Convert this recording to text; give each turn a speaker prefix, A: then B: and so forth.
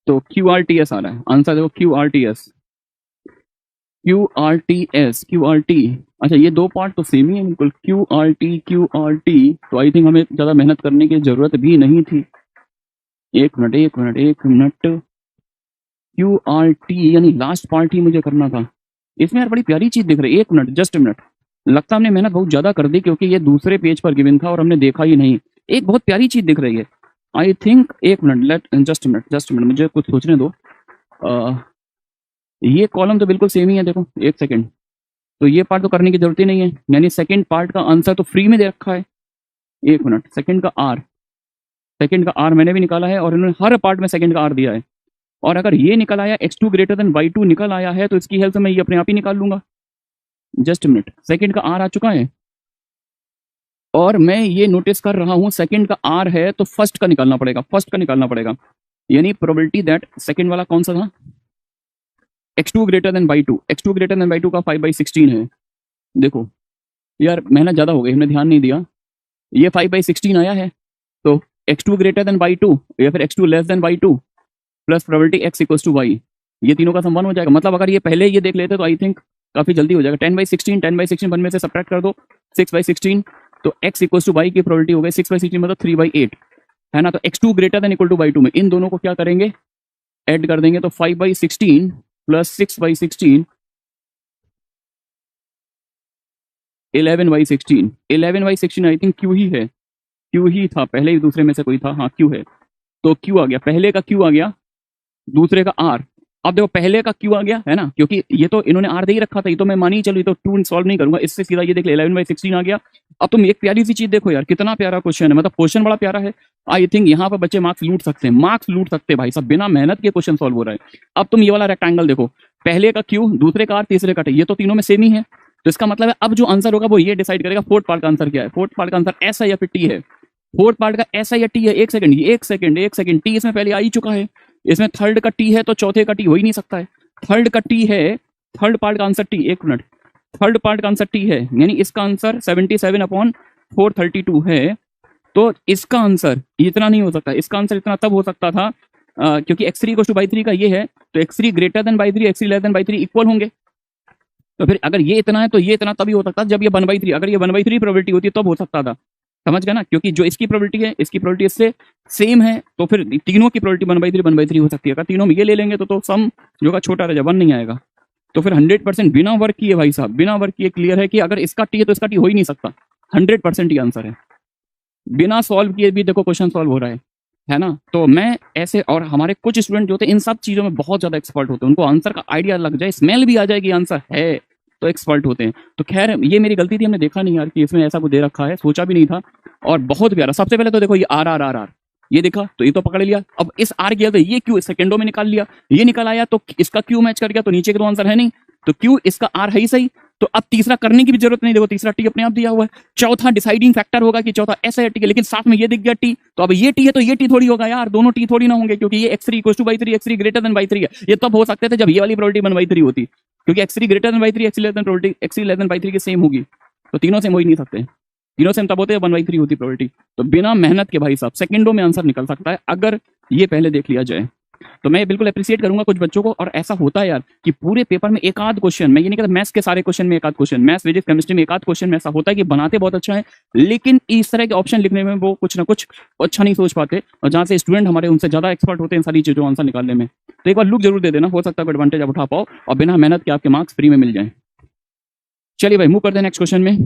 A: तो QRTS आ रहा है आंसर, देखो QRTS, QRTS, QRT। अच्छा ये दो पार्ट तो सेम ही है बिल्कुल, QRT। तो आई थिंक हमें ज़्यादा मेहनत करने की ज़रूरत भी नहीं थी। एक मिनट, QRT यानी लास्ट पार्ट ही मुझे करना था। इसमें यार बड़ी प्यारी चीज़ दिख रही है, एक मिनट, जस्ट अ मिनट। लगता हमने मेहनत बहुत ज़्यादा कर दी क्योंकि ये दूसरे पेज पर गिवन था और हमने देखा ही नहीं। एक बहुत प्यारी चीज़ दिख रही है आई थिंक, एक मिनट, जस्ट अ मिनट, मुझे कुछ सोचने दो। ये कॉलम तो बिल्कुल सेम ही है, देखो एक सेकेंड। तो ये पार्ट तो करने की जरूरत ही नहीं है, यानी सेकंड पार्ट का आंसर तो फ्री में दे रखा है। एक मिनट, सेकंड का आर मैंने भी निकाला है और इन्होंने हर पार्ट में सेकंड का आर दिया है। और अगर ये निकल आया x2 ग्रेटर देन y2 निकल आया है तो इसकी हेल्प से मैं ये अपने आप ही निकाल लूंगा। जस्ट मिनट, सेकंड का आर आ चुका है और मैं ये नोटिस कर रहा हूं सेकंड का आर है तो फर्स्ट का निकालना पड़ेगा, यानी प्रोबेबिलिटी दैट सेकंड वाला कौन सा था, x2 ग्रेटर देन y2 का 5/16 है। देखो यार मेहनत ज्यादा हो गई, हमने ध्यान नहीं दिया, ये 5/16 आया है तो x2 ग्रेटर देन y2 या फिर x2 less than y2 plus probability x equals to y, ये तीनों का सम 1 हो जाएगा। मतलब अगर ये पहले ये देख लेते तो आई थिंक काफी जल्दी हो जाएगा। 10/16 1 में से सब्ट्रैक्ट कर दो 6/16, तो x इक्वल्स टू y की प्रोबेबिलिटी हो गई 6/16 मतलब 3/8 है ना। तो x2 greater than equal to y2 में इन दोनों को क्या करेंगे, ऐड कर देंगे, तो 5/16 प्लस 6/16 11/16 आई थिंक क्यू ही है, क्यू ही था पहले ही, दूसरे में से कोई था, हाँ क्यू है। तो क्यू आ गया, पहले का क्यू आ गया, दूसरे का आर। अब देखो पहले का क्यू आ गया है ना, क्योंकि ये तो इन्होंने आर दे ही रखा था, ये तो मैं मानी चलो, ये तो 2 सॉल्व नहीं करूंगा, इससे सीधा ये देख ले 11/16 आ गया। अब तुम एक प्यारी सी चीज देखो यार, कितना प्यारा क्वेश्चन है, मतलब क्वेश्चन बड़ा प्यारा है। आई थिंक यहाँ पर बच्चे मार्क्स लूट सकते हैं भाई साहब, बिना मेहनत के क्वेश्चन सॉल्व हो रहा है। अब तुम ये वाला रेक्टेंगल देखो, पहले का क्यू, दूसरे का आर, तीसरे का टी, ये तो तीनों में सेम ही है। तो इसका मतलब है अब जो आंसर होगा वो ये डिसाइड करेगा फोर्थ पार्ट का आंसर क्या है। फोर्थ पार्ट का आंसर एस है या फिर टी है, फोर्थ पार्ट का एस है या टी है। एक सेकंड, टी इसमें पहले आ ही चुका है, इसमें थर्ड का टी है तो चौथे का टी हो ही नहीं सकता है। थर्ड का टी है, थर्ड पार्ट का आंसर टी, एक मिनट, थर्ड पार्ट का आंसर टी है, यानी इसका आंसर 77/432 है। तो इसका आंसर इतना नहीं हो सकता, इसका आंसर इतना तब हो सकता था क्योंकि x3 = by3 का ये है, तो x3 greater than by3 x3 less than by3 equal होंगे। तो फिर अगर ये इतना है तो ये इतना तभी हो सकता जब ये 1/3, अगर ये 1/3 प्रोबेबिलिटी होती तब हो सकता था, समझ गया ना। क्योंकि जो इसकी प्रोबेबिलिटी है इसकी प्रोबेबिलिटी इससे सेम है, तो फिर तीनों की प्रोबेबिलिटी 1/3 हो सकती है। अगर तीनों में ये ले लेंगे तो सम जो का छोटा रह जाए, 1 नहीं आएगा। तो फिर 100% बिना वर्क किए भाई साहब, बिना वर्क किए क्लियर है कि अगर इसका टी है तो इसका टी हो ही नहीं सकता, 100% ही आंसर है। बिना सॉल्व किए भी देखो क्वेश्चन सॉल्व हो रहा है ना। तो मैं ऐसे, और हमारे कुछ स्टूडेंट जो होते हैं इन सब चीजों में बहुत ज्यादा एक्सपर्ट होते हैं, उनको आंसर का आइडिया लग जाए, स्मेल भी आ जाए कि आंसर है, तो एक्सपर्ट होते हैं। तो खैर ये मेरी गलती थी, हमने देखा नहीं यार कि इसमें ऐसा कुछ दे रखा है, सोचा भी नहीं था। और बहुत प्यारा, सबसे पहले तो देखो ये आर, ये देखा तो ये तो पकड़ लिया। अब इस आर किया तो ये क्यू सेकंडों में निकाल लिया, ये निकल आया तो इसका क्यू मैच कर गया, तो नीचे के तो आंसर है नहीं, तो क्यू इसका आर है ही सही। तो अब तीसरा करने की भी जरूरत नहीं, देखो तीसरा टी अपने आप दिया हुआ है। चौथा डिसाइडिंग फैक्टर होगा कि चौथा ऐसा है टी है, लेकिन साथ में ये दिख गया टी, तो अब ये टी है तो ये टी थोड़ी होगा यार, दोनों टी थोड़ी ना होंगे, क्योंकि ये x3 = by3 x3 greater than by3 है। ये तब हो सकते थे जब ये वाली प्रोबेबिलिटी 1/3 होती, क्योंकि x3 greater than by3 x3 less than probability x3 less than by3 की सेम होगी, तो तीनों सेम हो ही नहीं सकते, तीनों सेम तब होते हैं 1/3 होती प्रोबेबिलिटी। तो बिना मेहनत के भाई साहब सेकंडों में आंसर निकल सकता है अगर ये पहले देख लिया जाए। तो मैं बिल्कुल अप्रिशिएट करूंगा कुछ बच्चों को। और ऐसा होता है यार कि पूरे पेपर में एक आध क्वेश्चन, मैं ये नहीं कहता मैथ्स के सारे क्वेश्चन में एक आध क्वेश्चन, मैथ्स फिजिक्स केमिस्ट्री में एक आध क्वेश्चन में ऐसा होता है कि बनाते बहुत अच्छा है, लेकिन इस तरह के ऑप्शन लिखने में वो कुछ ना कुछ अच्छा नहीं सोच पाते, और जहाँ से स्टूडेंट हमारे उनसे ज्यादा एक्सपर्ट होते हैं सारी चीजों आंसर निकालने में। तो एक बार लुक जरूर दे देना, हो सकता है एडवांटेज आप उठा पाओ और बिना मेहनत के आपके मार्क्स फ्री में मिल जाए। चलिए भाई मूव करते हैं नेक्स्ट क्वेश्चन में।